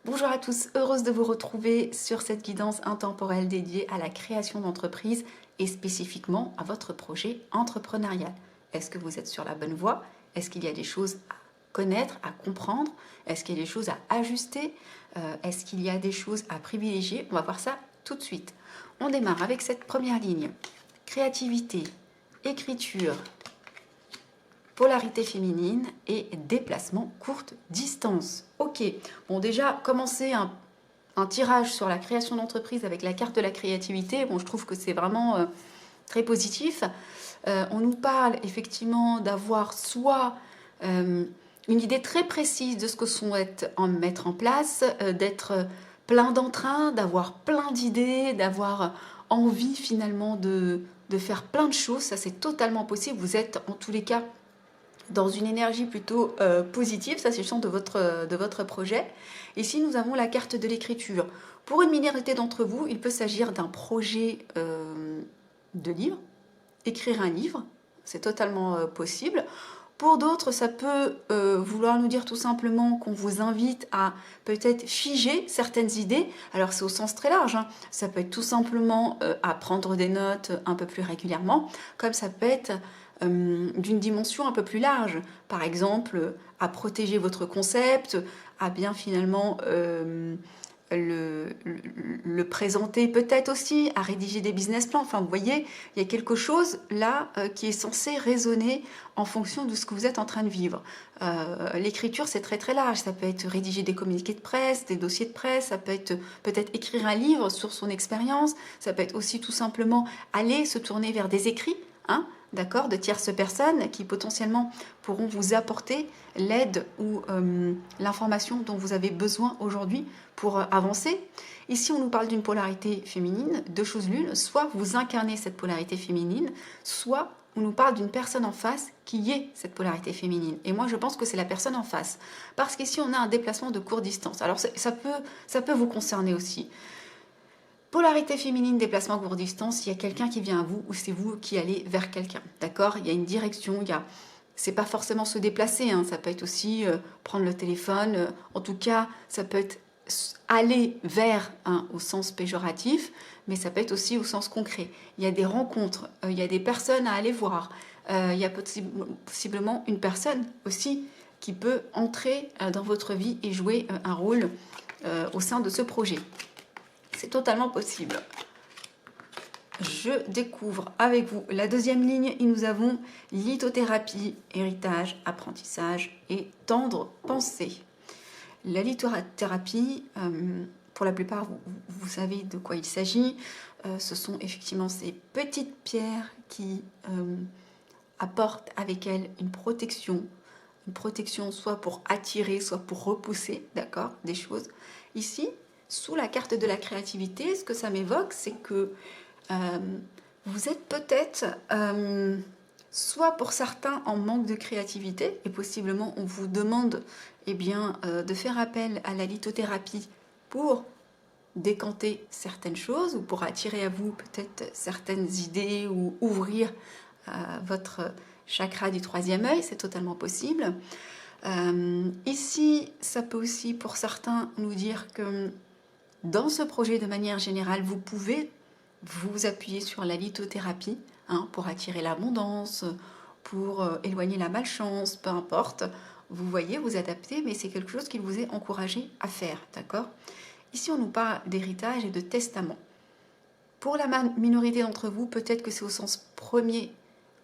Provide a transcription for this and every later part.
Bonjour à tous, heureuse de vous retrouver sur cette guidance intemporelle dédiée à la création d'entreprise et spécifiquement à votre projet entrepreneurial. Est-ce que vous êtes sur la bonne voie? Est-ce qu'il y a des choses à connaître, à comprendre? Est-ce qu'il y a des choses à ajuster? Est-ce qu'il y a des choses à privilégier? On va voir ça tout de suite. On démarre avec cette première ligne. Créativité, écriture, polarité féminine et déplacement courte distance. Ok, bon déjà, commencer un tirage sur la création d'entreprise avec la carte de la créativité, bon je trouve que c'est vraiment très positif. On nous parle effectivement d'avoir soit une idée très précise de ce que souhaite en mettre en place, d'être plein d'entrain, d'avoir plein d'idées, d'avoir envie finalement de faire plein de choses. Ça c'est totalement possible, vous êtes en tous les cas dans une énergie plutôt positive, ça c'est le sens de votre projet. Ici, nous avons la carte de l'écriture. Pour une minorité d'entre vous, il peut s'agir d'un projet de livre, écrire un livre, c'est totalement possible. Pour d'autres, ça peut vouloir nous dire tout simplement qu'on vous invite à peut-être figer certaines idées. Alors c'est au sens très large, hein. Ça peut être tout simplement à prendre des notes un peu plus régulièrement, comme ça peut être d'une dimension un peu plus large. Par exemple, à protéger votre concept, à bien finalement le présenter peut-être aussi, à rédiger des business plans. Enfin, vous voyez, il y a quelque chose là qui est censé résonner en fonction de ce que vous êtes en train de vivre. L'écriture, c'est très très large. Ça peut être rédiger des communiqués de presse, des dossiers de presse, ça peut être peut-être écrire un livre sur son expérience, ça peut être aussi tout simplement aller se tourner vers des écrits, hein, d'accord, de tierces personnes qui potentiellement pourront vous apporter l'aide ou l'information dont vous avez besoin aujourd'hui pour avancer. Ici, on nous parle d'une polarité féminine, deux choses l'une, soit vous incarnez cette polarité féminine, soit on nous parle d'une personne en face qui est cette polarité féminine. Et moi, je pense que c'est la personne en face. Parce qu'ici, on a un déplacement de courte distance. Alors, ça peut vous concerner aussi. Polarité féminine, déplacement courte distance, il y a quelqu'un qui vient à vous ou c'est vous qui allez vers quelqu'un. D'accord? Il y a une direction, c'est pas forcément se déplacer, hein, ça peut être aussi prendre le téléphone. En tout cas, ça peut être aller vers, hein, au sens péjoratif, mais ça peut être aussi au sens concret. Il y a des rencontres, il y a des personnes à aller voir. Il y a possiblement une personne aussi qui peut entrer dans votre vie et jouer un rôle au sein de ce projet. C'est totalement possible. Je découvre avec vous la deuxième ligne et nous avons lithothérapie, héritage, apprentissage et tendre pensée. La lithothérapie, pour la plupart, vous savez de quoi il s'agit. Ce sont effectivement ces petites pierres qui apportent avec elles une protection soit pour attirer, soit pour repousser, d'accord, des choses. Ici, sous la carte de la créativité, ce que ça m'évoque, c'est que vous êtes peut-être, soit pour certains en manque de créativité, et possiblement on vous demande de faire appel à la lithothérapie pour décanter certaines choses, ou pour attirer à vous peut-être certaines idées, ou ouvrir votre chakra du troisième œil, c'est totalement possible. Ici, ça peut aussi pour certains nous dire que dans ce projet, de manière générale, vous pouvez vous appuyer sur la lithothérapie, hein, pour attirer l'abondance, pour éloigner la malchance, peu importe. Vous voyez, vous adaptez, mais c'est quelque chose qu'il vous est encouragé à faire, d'accord? Ici, on nous parle d'héritage et de testament. Pour la minorité d'entre vous, peut-être que c'est au sens premier,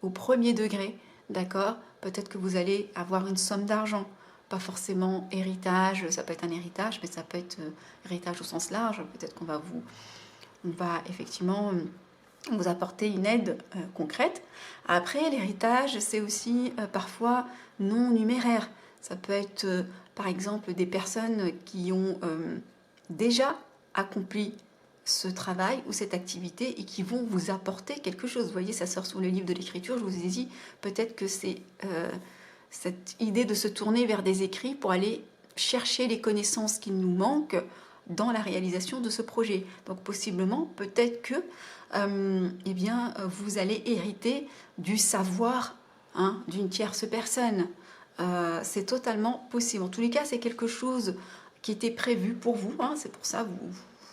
au premier degré, d'accord? Peut-être que vous allez avoir une somme d'argent, pas forcément héritage, ça peut être un héritage, mais ça peut être héritage au sens large. Peut-être qu'on va effectivement vous apporter une aide concrète. Après, l'héritage, c'est aussi parfois non numéraire. Ça peut être par exemple des personnes qui ont déjà accompli ce travail ou cette activité et qui vont vous apporter quelque chose. Vous voyez, ça sort sur le livre de l'écriture, je vous ai dit, peut-être que c'est cette idée de se tourner vers des écrits pour aller chercher les connaissances qui nous manquent dans la réalisation de ce projet. Donc possiblement, peut-être que vous allez hériter du savoir, hein, d'une tierce personne. C'est totalement possible. En tous les cas, c'est quelque chose qui était prévu pour vous, hein, c'est pour ça que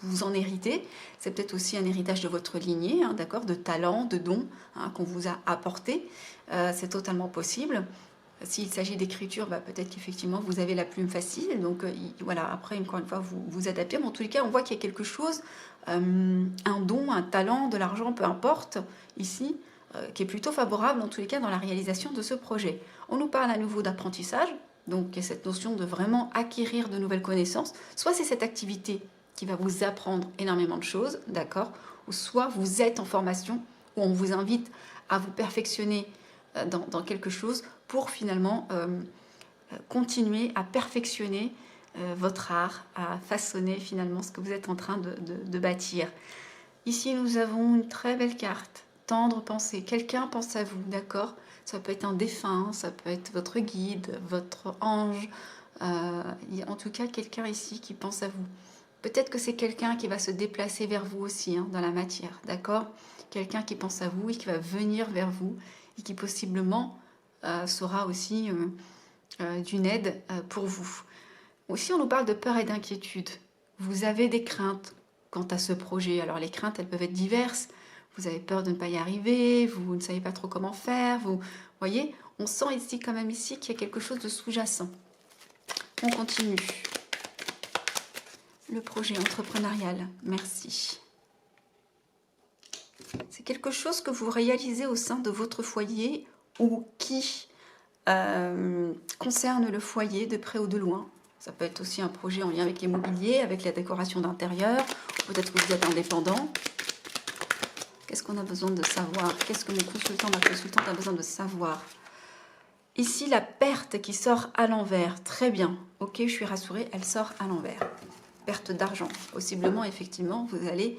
vous en héritez. C'est peut-être aussi un héritage de votre lignée, hein, d'accord, de talents, de dons, hein, qu'on vous a apportés. C'est totalement possible. S'il s'agit d'écriture, bah, peut-être qu'effectivement vous avez la plume facile, donc voilà, après encore une fois vous vous adaptez, mais en tous les cas on voit qu'il y a quelque chose, un don, un talent, de l'argent, peu importe, ici, qui est plutôt favorable en tous les cas dans la réalisation de ce projet. On nous parle à nouveau d'apprentissage, donc il y a cette notion de vraiment acquérir de nouvelles connaissances, soit c'est cette activité qui va vous apprendre énormément de choses, d'accord, ou soit vous êtes en formation, où on vous invite à vous perfectionner dans quelque chose pour finalement continuer à perfectionner votre art, à façonner finalement ce que vous êtes en train de bâtir. Ici, nous avons une très belle carte, tendre pensée. Quelqu'un pense à vous, d'accord? Ça peut être un défunt, ça peut être votre guide, votre ange. Il y a en tout cas quelqu'un ici qui pense à vous. Peut-être que c'est quelqu'un qui va se déplacer vers vous aussi, hein, dans la matière, d'accord? Quelqu'un qui pense à vous et qui va venir vers vous et qui possiblement sera aussi d'une aide pour vous. Aussi, on nous parle de peur et d'inquiétude. Vous avez des craintes quant à ce projet. Alors, les craintes, elles peuvent être diverses. Vous avez peur de ne pas y arriver, vous ne savez pas trop comment faire. Vous voyez, on sent ici, quand même ici, qu'il y a quelque chose de sous-jacent. On continue. Le projet entrepreneurial, merci. C'est quelque chose que vous réalisez au sein de votre foyer ou qui concerne le foyer de près ou de loin. Ça peut être aussi un projet en lien avec l'immobilier, avec la décoration d'intérieur, peut-être que vous êtes indépendant. Qu'est-ce qu'on a besoin de savoir? Qu'est-ce que mon consultant, ma consultante a besoin de savoir? Ici, la perte qui sort à l'envers. Très bien. Ok, je suis rassurée, elle sort à l'envers. Perte d'argent. Possiblement, effectivement, vous allez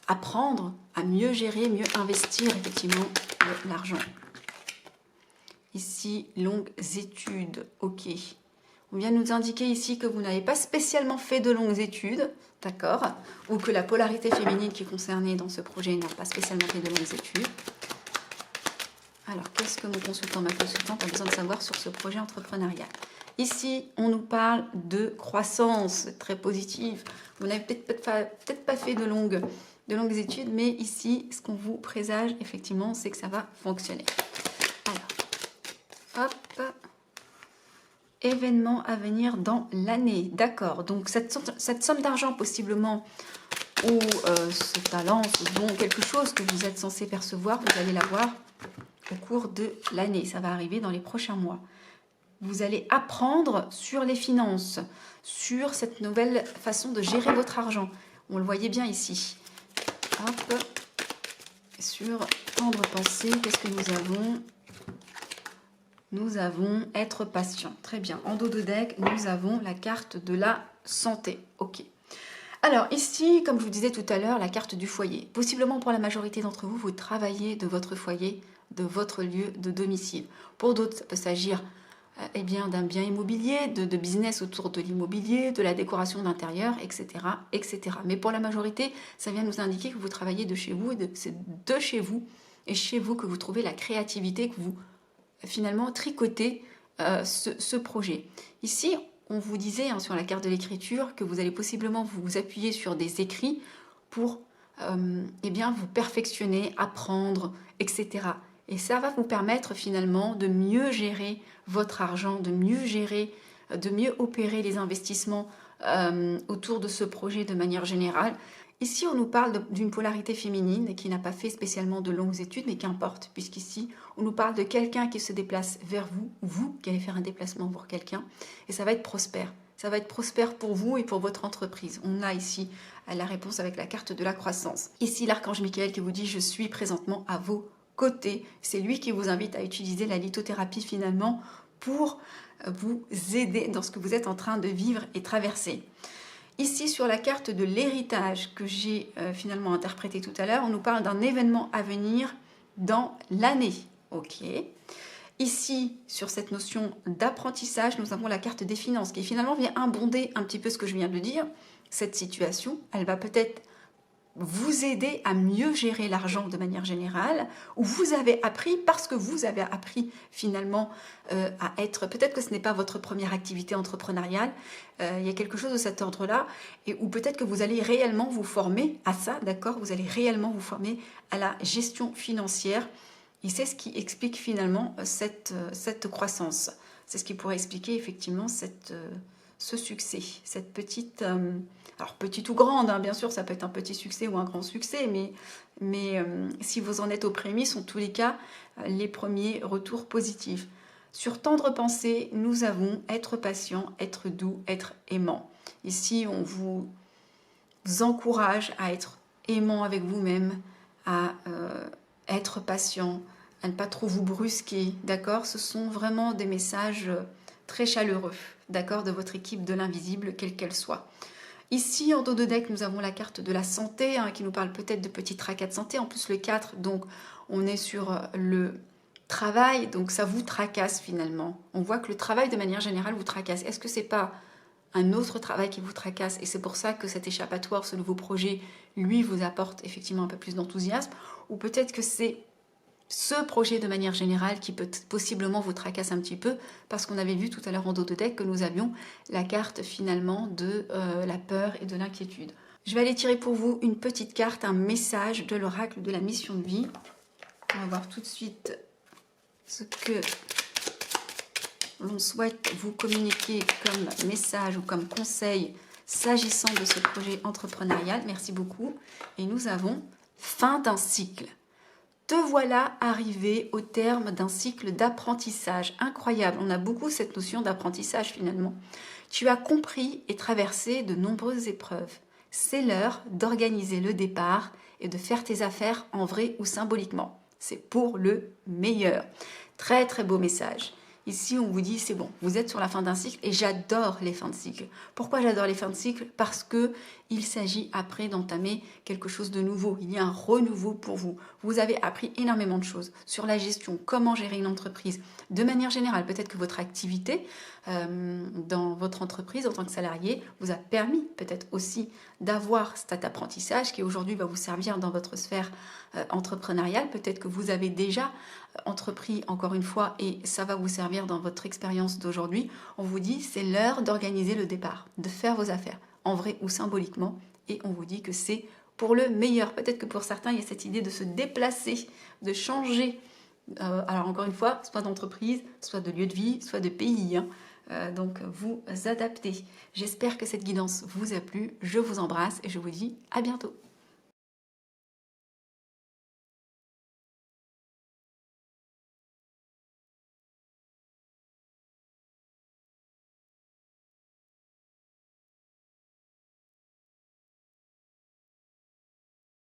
apprendre à mieux gérer, mieux investir, effectivement, l'argent. Ici, longues études. Ok. On vient de nous indiquer ici que vous n'avez pas spécialement fait de longues études, d'accord? Ou que la polarité féminine qui est concernée dans ce projet n'a pas spécialement fait de longues études. Alors, qu'est-ce que mon consultant, ma consultante a besoin de savoir sur ce projet entrepreneurial? Ici, on nous parle de croissance très positive. Vous n'avez peut-être pas fait de longues études, mais ici, ce qu'on vous présage, effectivement, c'est que ça va fonctionner. Alors, hop, événement à venir dans l'année. D'accord, donc cette somme d'argent possiblement, ou ce talent, ce don, quelque chose que vous êtes censé percevoir, vous allez l'avoir au cours de l'année. Ça va arriver dans les prochains mois. Vous allez apprendre sur les finances, sur cette nouvelle façon de gérer votre argent. On le voyait bien ici. Hop, sur tendre pensée, qu'est-ce que nous avons? Nous avons être patient. Très bien. En dos de deck, nous avons la carte de la santé. Ok. Alors ici, comme je vous disais tout à l'heure, la carte du foyer. Possiblement pour la majorité d'entre vous, vous travaillez de votre foyer, de votre lieu de domicile. Pour d'autres, ça peut s'agir eh bien, d'un bien immobilier, de business autour de l'immobilier, de la décoration d'intérieur, etc., etc. Mais pour la majorité, ça vient nous indiquer que vous travaillez de chez vous, et c'est de chez vous, et chez vous que vous trouvez la créativité, que vous finalement tricotez ce projet. Ici, on vous disait hein, sur la carte de l'écriture que vous allez possiblement vous appuyer sur des écrits pour eh bien, vous perfectionner, apprendre, etc. Et ça va vous permettre finalement de mieux gérer votre argent, de mieux gérer, de mieux opérer les investissements autour de ce projet de manière générale. Ici, on nous parle d'une polarité féminine qui n'a pas fait spécialement de longues études, mais qu'importe, puisqu'ici, on nous parle de quelqu'un qui se déplace vers vous, ou vous qui allez faire un déplacement pour quelqu'un, et ça va être prospère. Ça va être prospère pour vous et pour votre entreprise. On a ici la réponse avec la carte de la croissance. Ici, l'archange Michael qui vous dit « Je suis présentement à vos côtés ». C'est lui qui vous invite à utiliser la lithothérapie finalement pour vous aider dans ce que vous êtes en train de vivre et traverser. Ici, sur la carte de l'héritage que j'ai finalement interprété tout à l'heure, on nous parle d'un événement à venir dans l'année. Ok. Ici, sur cette notion d'apprentissage, nous avons la carte des finances qui finalement vient abonder un petit peu ce que je viens de dire. Cette situation, elle va peut-être vous aider à mieux gérer l'argent de manière générale, ou vous avez appris, parce que vous avez appris finalement à être, peut-être que ce n'est pas votre première activité entrepreneuriale, il y a quelque chose de cet ordre-là, ou peut-être que vous allez réellement vous former à ça, d'accord? Vous allez réellement vous former à la gestion financière, et c'est ce qui explique finalement cette croissance. C'est ce qui pourrait expliquer effectivement ce succès, cette petite... alors petite ou grande, hein, bien sûr, ça peut être un petit succès ou un grand succès, mais si vous en êtes aux prémices, en tous les cas, les premiers retours positifs. Sur tendre pensée, nous avons être patient, être doux, être aimant. Ici, on vous encourage à être aimant avec vous-même, à être patient, à ne pas trop vous brusquer, d'accord? Ce sont vraiment des messages très chaleureux, d'accord, de votre équipe de l'invisible, quelle qu'elle soit. Ici, en dos de deck, nous avons la carte de la santé, hein, qui nous parle peut-être de petits tracas de santé. En plus, le 4, donc, on est sur le travail, donc ça vous tracasse finalement. On voit que le travail, de manière générale, vous tracasse. Est-ce que c'est pas un autre travail qui vous tracasse? Et c'est pour ça que cet échappatoire, ce nouveau projet, lui, vous apporte effectivement un peu plus d'enthousiasme. Ou peut-être que c'est ce projet de manière générale qui peut possiblement vous tracasse un petit peu, parce qu'on avait vu tout à l'heure en dos de deck que nous avions la carte finalement de la peur et de l'inquiétude. Je vais aller tirer pour vous une petite carte, un message de l'oracle de la mission de vie. On va voir tout de suite ce que l'on souhaite vous communiquer comme message ou comme conseil s'agissant de ce projet entrepreneurial. Merci beaucoup. Et nous avons fin d'un cycle. Te voilà arrivé au terme d'un cycle d'apprentissage. Incroyable, on a beaucoup cette notion d'apprentissage finalement. Tu as compris et traversé de nombreuses épreuves. C'est l'heure d'organiser le départ et de faire tes affaires en vrai ou symboliquement. C'est pour le meilleur. Très très beau message. Ici, on vous dit, c'est bon, vous êtes sur la fin d'un cycle et j'adore les fins de cycle. Pourquoi j'adore les fins de cycle? Parce que il s'agit après d'entamer quelque chose de nouveau. Il y a un renouveau pour vous. Vous avez appris énormément de choses sur la gestion, comment gérer une entreprise. De manière générale, peut-être que votre activité dans votre entreprise en tant que salarié vous a permis peut-être aussi d'avoir cet apprentissage qui aujourd'hui va vous servir dans votre sphère entrepreneuriale. Peut-être que vous avez déjà entrepris encore une fois et ça va vous servir dans votre expérience d'aujourd'hui. On vous dit c'est l'heure d'organiser le départ, de faire vos affaires en vrai ou symboliquement, et on vous dit que c'est pour le meilleur. Peut-être que pour certains il y a cette idée de se déplacer, de changer, alors encore une fois, soit d'entreprise, soit de lieu de vie, soit de pays, hein. Donc vous adaptez. J'espère que cette guidance vous a plu, je vous embrasse et je vous dis à bientôt.